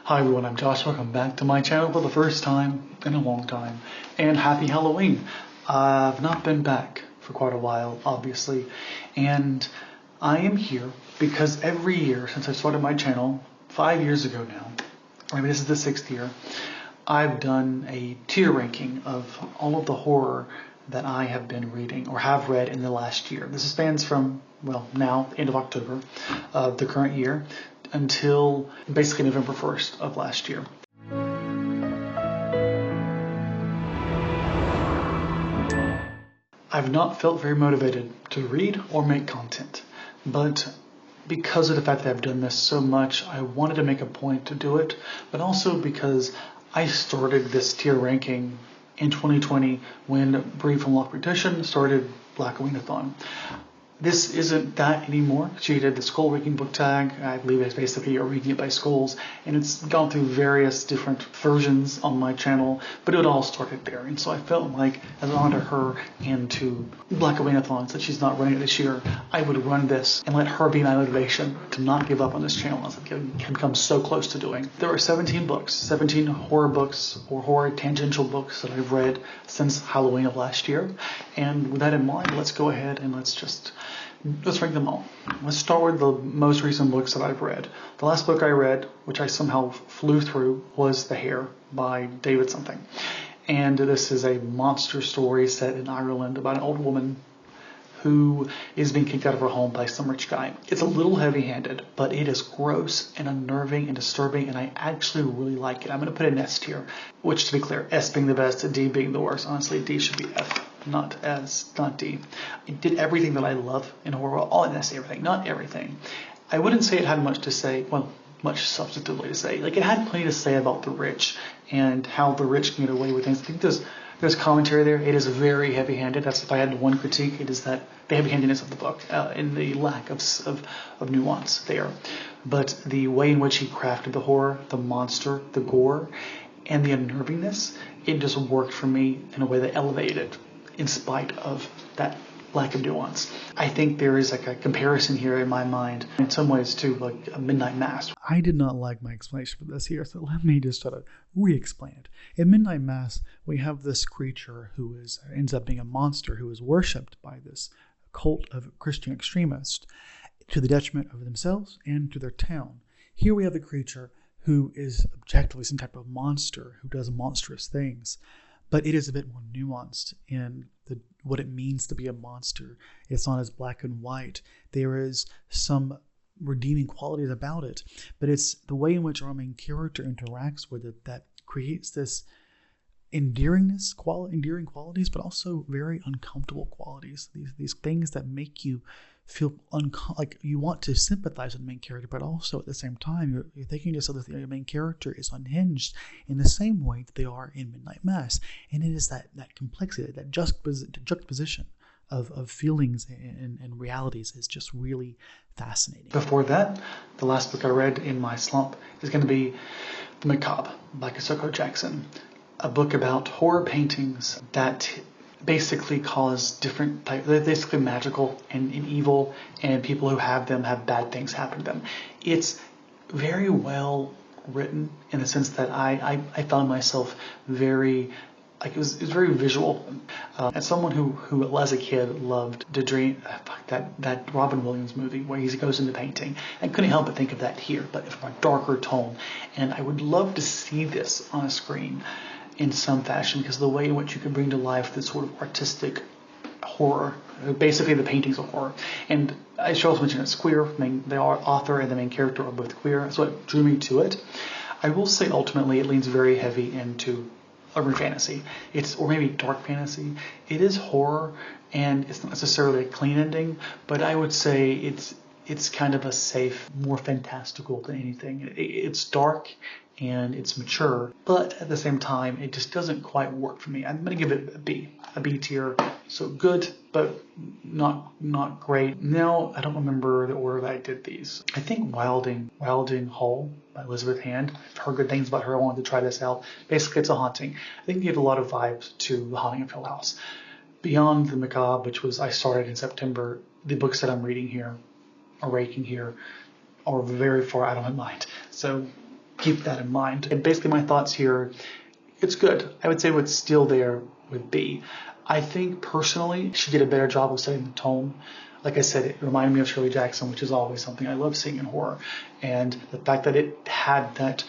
Hi everyone, I'm Josh. Welcome back to my channel for the first time in a long time. And happy Halloween! I've not been back for quite a while, obviously. And I am here because every year since I started my channel, 5 years ago now, or maybe this is the 6th year, I've done a tier ranking of all of the horror that I have been reading or have read in the last year. This spans from, well, now, the end of October of the current year until basically November 1st of last year. I've not felt very motivated to read or make content, but because of the fact that I've done this so much, I wanted to make a point to do it, but also because I started this tier ranking in 2020 when Bree from Lock Petition started Black Awakenathon. This isn't that anymore. She did the Skull Ranking book tag. I believe it's basically a reading it by skulls, and it's gone through various different versions on my channel, but it all started there. And so I felt like, as an honor to her and to Black Awakenathon, since she's not running it this year, I would run this and let her be my motivation to not give up on this channel as it can come so close to doing. There are 17 books, 17 horror books or horror tangential books that I've read since Halloween of last year. And with that in mind, let's go ahead and let's rank them all. Let's start with the most recent books that I've read. The last book I read, which I somehow flew through, was The Hair by David something. And this is a monster story set in Ireland about an old woman who is being kicked out of her home by some rich guy. It's a little heavy-handed, but it is gross and unnerving and disturbing, and I actually really like it. I'm going to put an S tier, which, to be clear, S being the best, D being the worst. Honestly, D should be F. Not D. It did everything that I love in horror. All in say everything, not everything. I wouldn't say it had much to say, well, much substantively to say. Like, it had plenty to say about the rich and how the rich can get away with things. I think there's commentary there. It is very heavy-handed. That's, if I had one critique, it is that the heavy-handedness of the book and the lack of nuance there. But the way in which he crafted the horror, the monster, the gore, and the unnervingness, it just worked for me in a way that elevated it in spite of that lack of nuance. I think there is like a comparison here in my mind, in some ways to like a Midnight Mass. I did not like my explanation for this here, so let me just try to re-explain it. In Midnight Mass, we have this creature who ends up being a monster who is worshipped by this cult of Christian extremists to the detriment of themselves and to their town. Here we have a creature who is objectively some type of monster who does monstrous things. But it is a bit more nuanced in what it means to be a monster. It's not as black and white. There is some redeeming qualities about it, but it's the way in which our main character interacts with it that creates this endearing qualities, but also very uncomfortable qualities. These things that make you feel like you want to sympathize with the main character, but also at the same time you're thinking to yourself that your main character is unhinged in the same way that they are in Midnight Mass. And it is that complexity, that juxtaposition of feelings and realities is just really fascinating. Before that, the last book I read in my slump is going to be The Macabre by Kosoko Jackson, a book about horror paintings that basically cause different types. They're basically magical and evil, and people who have them have bad things happen to them. It's very well written in the sense that I found myself very, like, it was very visual. As someone who as a kid loved to dream, that Robin Williams movie where he goes into painting, I couldn't help but think of that here, but from a darker tone. And I would love to see this on a screen in some fashion, because of the way in which you can bring to life this sort of artistic horror, basically the paintings of horror. And I should also mention it's queer. The author and the main character are both queer, so it drew me to it. I will say ultimately it leans very heavy into urban fantasy. Or maybe dark fantasy. It is horror, and it's not necessarily a clean ending, but I would say it's kind of a safe, more fantastical than anything. It's dark and it's mature, but at the same time, it just doesn't quite work for me. I'm going to give it a B tier. So good, but not great. Now, I don't remember the order that I did these. I think Wilding Hall by Elizabeth Hand. I've heard good things about her. I wanted to try this out. Basically, it's a haunting. I think it gave a lot of vibes to The Haunting of Hill House. Beyond the Macabre, which I started in September, the books that I'm reading here, or ranking here, are very far out of my mind. So keep that in mind. And basically my thoughts here, it's good. I would say what's still there with B. I think personally she did a better job of setting the tone. Like I said, it reminded me of Shirley Jackson, which is always something I love seeing in horror. And the fact that it had that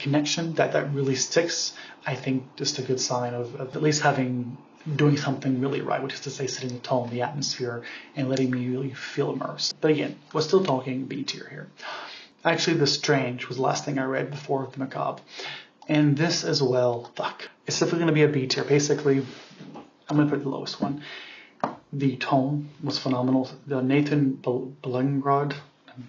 connection, that really sticks, I think just a good sign of at least doing something really right, which is to say setting the tone, the atmosphere, and letting me really feel immersed. But again, we're still talking B tier here. Actually, The Strange was the last thing I read before The Macabre. And this as well, it's definitely going to be a B tier. Basically, I'm going to put the lowest one. The tone was phenomenal. Nathan Belengrad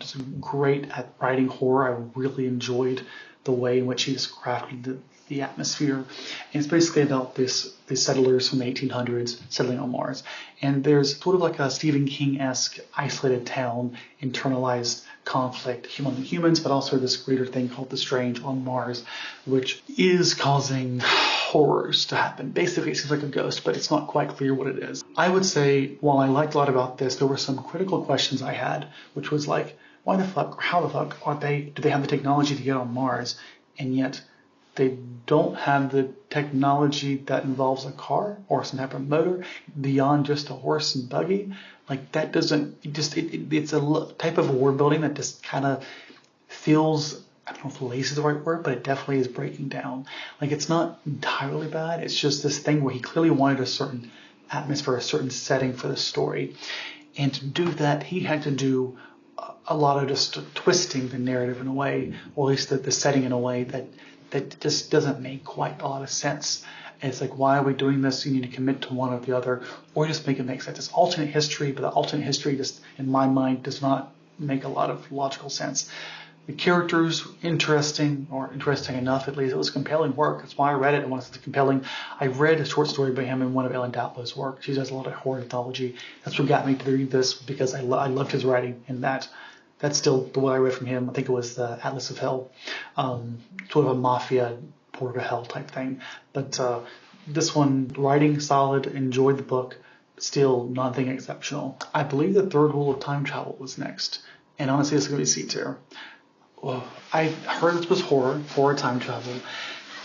is great at writing horror. I really enjoyed the way in which he just crafted the atmosphere. And it's basically about these settlers from the 1800s settling on Mars. And there's sort of like a Stephen King-esque isolated town, internalized conflict among the humans, but also this greater thing called the Strange on Mars, which is causing horrors to happen. Basically, it seems like a ghost, but it's not quite clear what it is. I would say, while I liked a lot about this, there were some critical questions I had, which was like, why the fuck, or how the fuck do they have the technology to get on Mars, and yet they don't have the technology that involves a car or some type of motor beyond just a horse and buggy? Like, that doesn't, it's a type of world building that just kind of feels, I don't know if lazy is the right word, but it definitely is breaking down. Like, it's not entirely bad. It's just this thing where he clearly wanted a certain atmosphere, a certain setting for the story. And to do that, he had to do a lot of just twisting the narrative in a way, or at least the setting in a way that just doesn't make quite a lot of sense. And it's like, why are we doing this? You need to commit to one or the other, or just make it make sense. It's alternate history, but the alternate history just, in my mind, does not make a lot of logical sense. The characters, interesting enough, at least. It was compelling work. That's why I read it. It was compelling. I read a short story by him in one of Ellen Datlow's work. She does a lot of horror anthology. That's what got me to read this, because I loved his writing in that. That's still what I read from him. I think it was the Atlas of Hell, sort of a mafia Port of Hell type thing. But this one, writing solid, enjoyed the book, still nothing exceptional. I believe The Third Rule of Time Travel was next. And honestly, this is going to be C tier. Well, I heard this was horror time travel,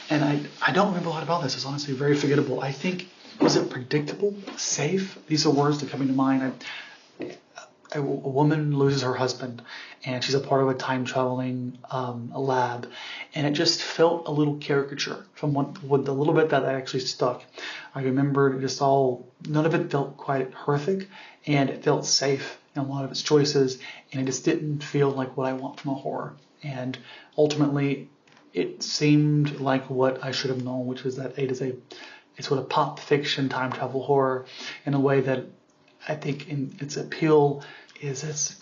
and I don't remember a lot about this. It's honestly very forgettable. I think, was it predictable, safe? These are words that come into mind. A woman loses her husband, and she's a part of a time traveling lab, and it just felt a little caricature from what the little bit that actually stuck. I remember none of it felt quite horrific, and it felt safe in a lot of its choices, and it just didn't feel like what I want from a horror. And ultimately, it seemed like what I should have known, which is that it's sort of pop fiction time travel horror in a way that I think in its appeal is its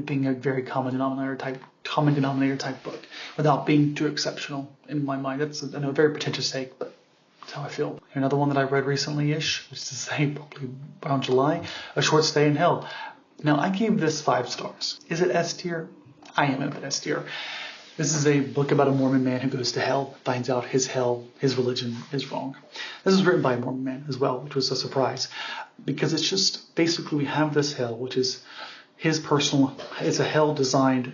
being a very common denominator type book, without being too exceptional in my mind. That's, I know, a very pretentious take, but that's how I feel. Another one that I read recently-ish, which is to say probably around July, A Short Stay in Hell. Now, I gave this 5 stars. Is it S tier? I am in S tier. This is a book about a Mormon man who goes to hell, finds out his religion is wrong. This is written by a Mormon man as well, which was a surprise, because it's just, basically we have this hell, which is it's a hell designed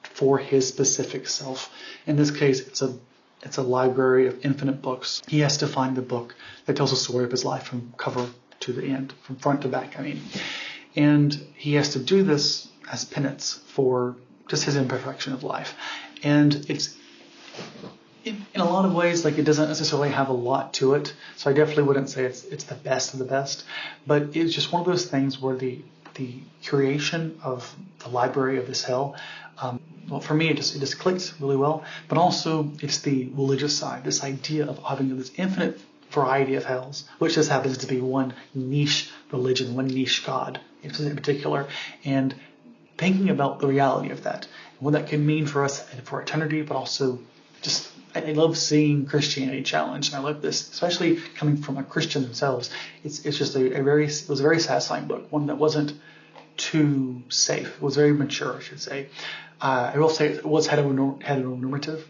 for his specific self. In this case, it's a library of infinite books. He has to find the book that tells the story of his life from cover to the end, from front to back, And he has to do this as penance for just his imperfection of life. And it's, in a lot of ways, like, it doesn't necessarily have a lot to it. So I definitely wouldn't say it's the best of the best. But it's just one of those things where the creation of the library of this hell, well, for me, it just clicked really well. But also, it's the religious side, this idea of having this infinite variety of hells, which just happens to be one niche religion, one niche god in particular, and thinking about the reality of that, and what that can mean for us and for eternity, but also just, I love seeing Christianity challenged, and I love this, especially coming from a Christian themselves. It's just it was a very satisfying book, one that wasn't too safe. It was very mature, I should say. I will say it was heteronormative,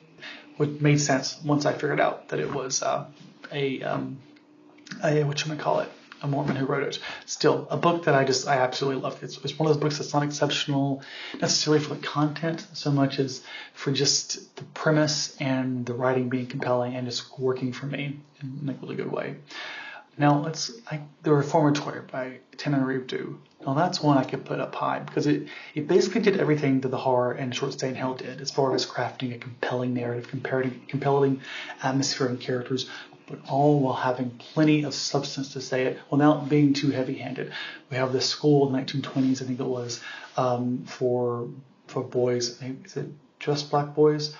which made sense once I figured out that it was whatchamacallit, Mortman who wrote it. Still, a book that I absolutely loved. It's one of those books that's not exceptional necessarily for the content so much as for just the premise and the writing being compelling and just working for me in a really good way. Now, The Reformatory by Tananarive Due. Now, that's one I could put up high because it basically did everything that the horror and Short Stay in Hell did as far as crafting a compelling narrative, compelling atmosphere and characters, but all while having plenty of substance to say it without being too heavy-handed. We have this school in the 1920s, I think it was, for boys. Is it just black boys?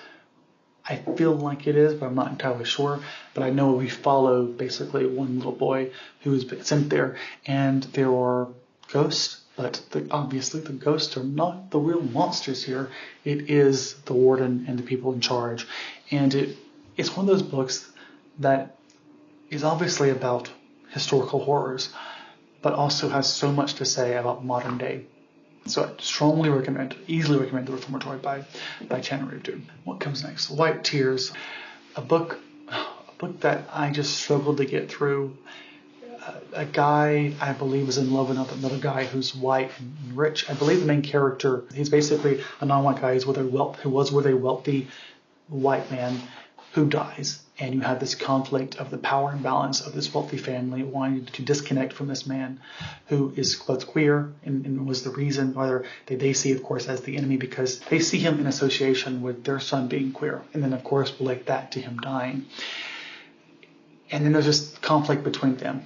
I feel like it is, but I'm not entirely sure. But I know we follow basically one little boy who has been sent there, and there are ghosts, but obviously the ghosts are not the real monsters here. It is the warden and the people in charge. And it's one of those books that is obviously about historical horrors, but also has so much to say about modern day. So I easily recommend The Reformatory by Tananarive Due. What comes next? White Tears, a book that I just struggled to get through. A guy, I believe, is in love with another guy who's white and rich. I believe the main character, he's basically a non-white guy who was with a wealthy white man who dies. And you have this conflict of the power imbalance of this wealthy family wanting to disconnect from this man who is both queer and was the reason, whether they see, of course, as the enemy because they see him in association with their son being queer. And then, of course, relate that to him dying. And then there's just conflict between them.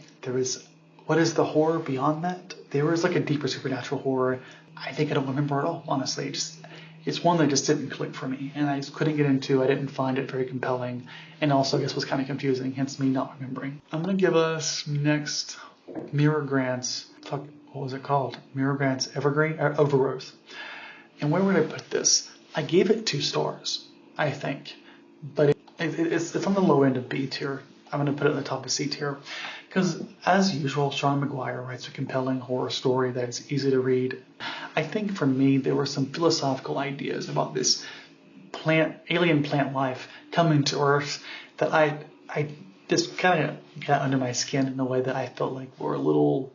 What is the horror beyond that? There is like a deeper supernatural horror. I think I don't remember at all, honestly. It's one that just didn't click for me, and I just couldn't get into. I didn't find it very compelling, and also I guess was kind of confusing, hence me not remembering. I'm going to give us next Mira Grant's, what was it called? Mira Grant's Overgrowth. And where would I put this? I gave it 2 stars, I think, but it's on the low end of B tier. I'm going to put it in the top of C tier. Because, as usual, Sean McGuire writes a compelling horror story that is easy to read. I think for me, there were some philosophical ideas about this alien plant life coming to Earth that I just kind of got under my skin in a way that I felt like were a little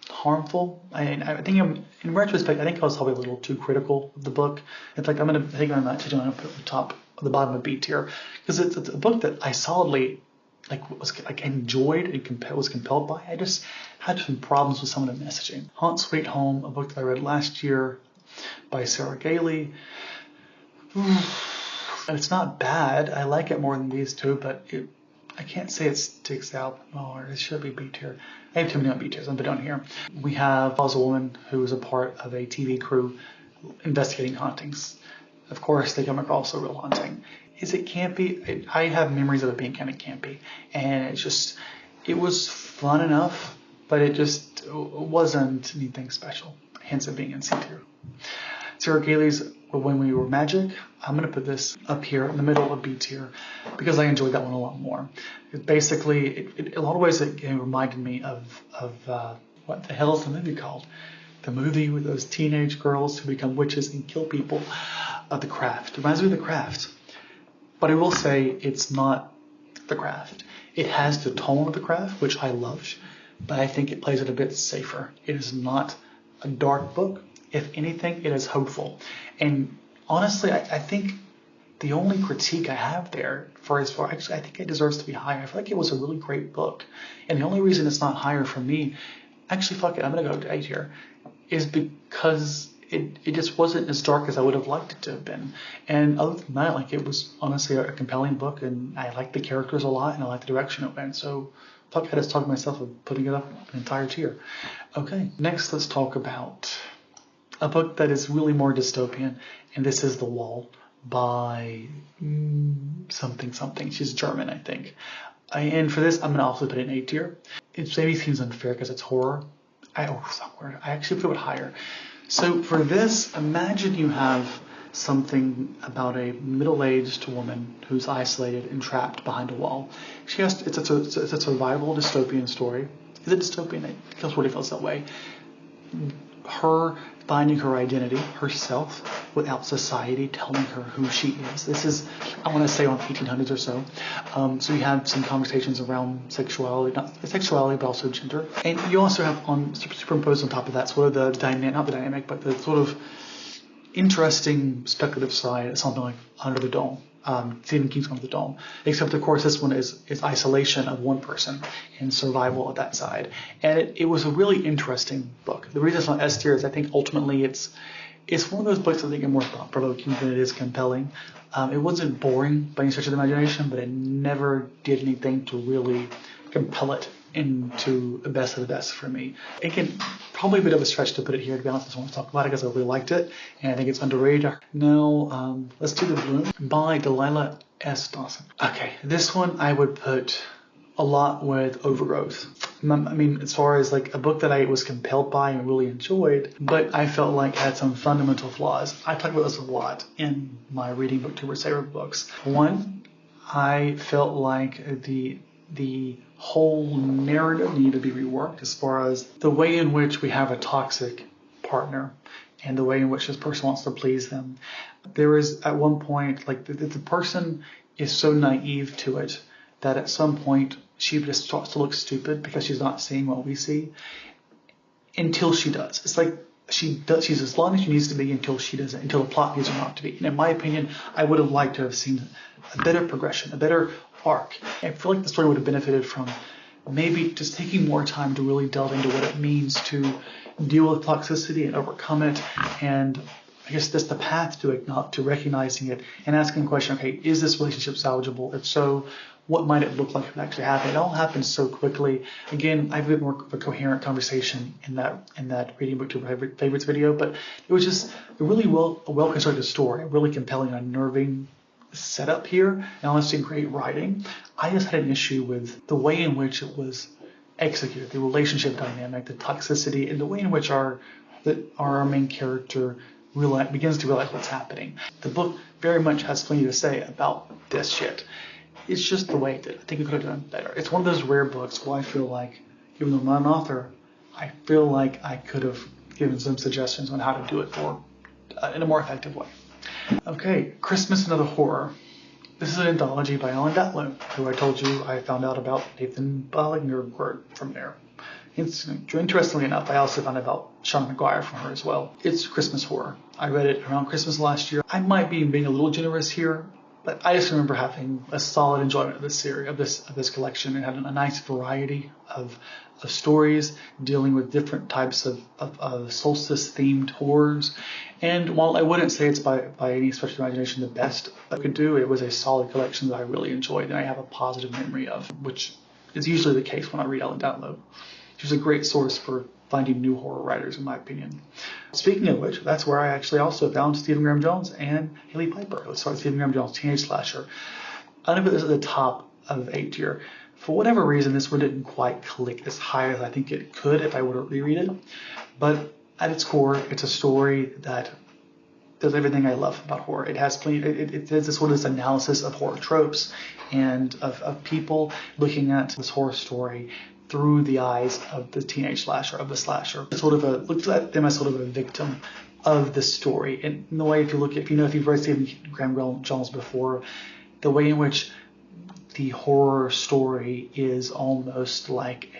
harmful. I think in retrospect, I think I was probably a little too critical of the book. In fact, I'm going to put it at the bottom of B tier because it's a book that I solidly enjoyed and was compelled by. I just had some problems with some of the messaging. Haunt Sweet Home, a book that I read last year by Sarah Gailey. And it's not bad. I like it more than these two, but I can't say it sticks out. Oh, it should be B tier. I have too many on B tiers. I'm down here. We have a woman who is a part of a TV crew investigating hauntings. Of course, they come across a real haunting. Is it campy? I have memories of it being kind of campy. And it was fun enough, but it just wasn't anything special. Hence it being in C tier. Sarah Gailey's When We Were Magic. I'm going to put this up here in the middle of B tier because I enjoyed that one a lot more. Basically, in a lot of ways, it reminded me of what the hell is the movie called? The movie with those teenage girls who become witches and kill people. The Craft. It reminds me of The Craft. But I will say it's not The Craft. It has the tone of The Craft, which I loved, but I think it plays it a bit safer. It is not a dark book. If anything, it is hopeful. And honestly, I think the only critique I have there I think it deserves to be higher. I feel like it was a really great book. And the only reason it's not higher for me, actually, fuck it, I'm going to go to A tier, is because it just wasn't as dark as I would have liked it to have been. And other than that, it was honestly a compelling book, and I liked the characters a lot, and I liked the direction it went. So I just talked myself of putting it up an entire tier. Okay, next let's talk about a book that is really more dystopian, and this is The Wall by something. She's German, I think. And for this, I'm going to also put it in A tier. It maybe seems unfair because it's horror. I actually put it higher. So for this, imagine you have something about a middle-aged woman who's isolated and trapped behind a wall. It's a survival dystopian story. Is it dystopian? It really feels that way. Her finding her identity, herself, without society telling her who she is. This is, I want to say, on 1800s or so. So you have some conversations around sexuality, not sexuality, but also gender. And you also have superimposed on top of that sort of the dynamic, not the dynamic, but the sort of interesting speculative side of something like Under the Dome. Stephen King's Under the Dome, except of course this one is isolation of one person and survival of that side. And it was a really interesting book. The reason it's not S tier is I think ultimately it's one of those books I think are more thought-provoking than it is compelling. It wasn't boring by any stretch of the imagination, but it never did anything to really compel it into the best of the best for me. Again, probably a bit of a stretch to put it here, to be honest. I just want to talk about it because I really liked it, and I think it's underrated. Now, let's do The Bloom by Delilah S. Dawson. Okay, this one I would put a lot with Overgrowth. I mean, as far as like a book that I was compelled by and really enjoyed, but I felt like had some fundamental flaws. I talk about this a lot in my Reading Booktubers favorite books. One, I felt like the whole narrative needed to be reworked as far as the way in which we have a toxic partner and the way in which this person wants to please them. There is at one point, like the person is so naive to it that at some point she just starts to look stupid because she's not seeing what we see until she does. It's like she's as long as she needs to be until she doesn't, until the plot needs her not to be. And in my opinion, I would have liked to have seen a better progression, a better arc. I feel like the story would have benefited from maybe just taking more time to really delve into what it means to deal with toxicity and overcome it, and I guess that's the path to recognizing it and asking the question, okay, is this relationship salvageable? If so, what might it look like if it actually happened? It all happens so quickly. Again, I have a bit more of a coherent conversation in that Reading Booktuber favorites video, but it was just a really well constructed story, a really compelling, unnerving setup here, and honestly great writing. I just had an issue with the way in which it was executed, the relationship dynamic, the toxicity, and the way in which our main character begins to realize what's happening. The book very much has plenty to say about this shit. It's just the way it did. I think we could have done better. It's one of those rare books where I feel like, even though I'm not an author, I feel like I could have given some suggestions on how to do it in a more effective way. Okay, Christmas Another Horror. This is an anthology by Ellen Datlow, who I told you I found out about Nathan Ballinger from there. Interestingly enough, I also found out about Sean McGuire from her as well. It's Christmas horror. I read it around Christmas last year. I might be being a little generous here, but I just remember having a solid enjoyment of this series, of this collection. It had a nice variety of stories dealing with different types of solstice-themed horrors. And while I wouldn't say it's by any stretch of imagination the best I could do, it was a solid collection that I really enjoyed and I have a positive memory of, which is usually the case when I read Ellen Datlow. She's a great source for finding new horror writers, in my opinion. Speaking of which, that's where I actually also found Stephen Graham Jones and Hailey Piper. Let's start with Stephen Graham Jones, Teenage Slasher. I'm going to put this at the top of A tier. For whatever reason, this one didn't quite click as high as I think it could if I were to reread it. But at its core, it's a story that does everything I love about horror. It has plenty. It does this sort of this analysis of horror tropes and of people looking at this horror story through the eyes of the teenage slasher, of the slasher. It's sort of looks at them as sort of a victim of the story. And in the way, if you've read Stephen Graham Jones before, the way in which the horror story is almost like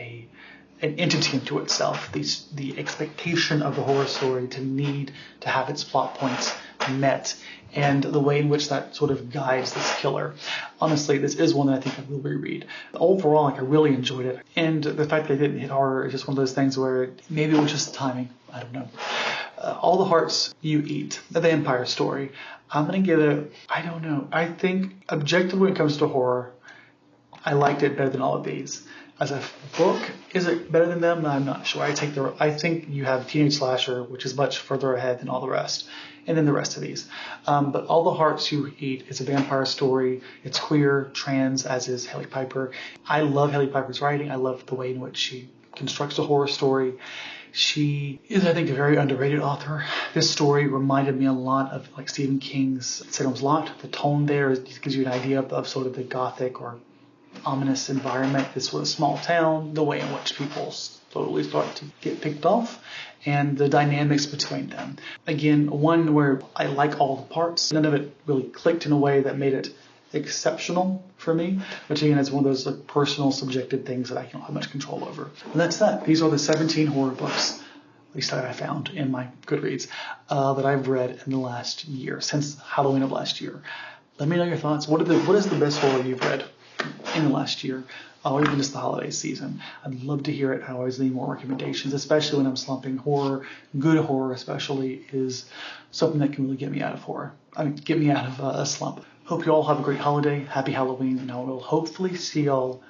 an entity unto itself. The expectation of the horror story to need to have its plot points met, and the way in which that sort of guides this killer. Honestly, this is one that I think I will reread. Overall, I really enjoyed it. And the fact that it didn't hit horror is just one of those things where maybe it was just timing. I don't know. All the Hearts You Eat, the vampire story. I'm going to give it, I don't know. I think objectively when it comes to horror, I liked it better than all of these. As a book, is it better than them? I'm not sure. I think you have Teenage Slasher, which is much further ahead than all the rest, and then the rest of these. But All the Hearts You Eat is a vampire story. It's queer, trans, as is Hailey Piper. I love Hailey Piper's writing. I love the way in which she constructs a horror story. She is, I think, a very underrated author. This story reminded me a lot of like Stephen King's Salem's Lot. The tone there gives you an idea of sort of the gothic or ominous environment. This was a small town, the way in which people slowly start to get picked off, and the dynamics between them. Again, one where I like all the parts. None of it really clicked in a way that made it exceptional for me, which again is one of those like, personal, subjective things that I don't have much control over. And that's that. These are the 17 horror books, at least that I found in my Goodreads, that I've read in the last year, since Halloween of last year. Let me know your thoughts. What is the best horror you've read in the last year, or even just the holiday season? I'd love to hear it. I always need more recommendations, especially when I'm slumping. Horror, good horror especially, is something that can really get me out of horror. Get me out of a slump. Hope you all have a great holiday. Happy Halloween, and I will hopefully see y'all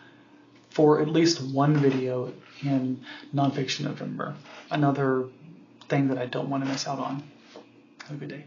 for at least one video in Nonfiction November. Another thing that I don't want to miss out on. Have a good day.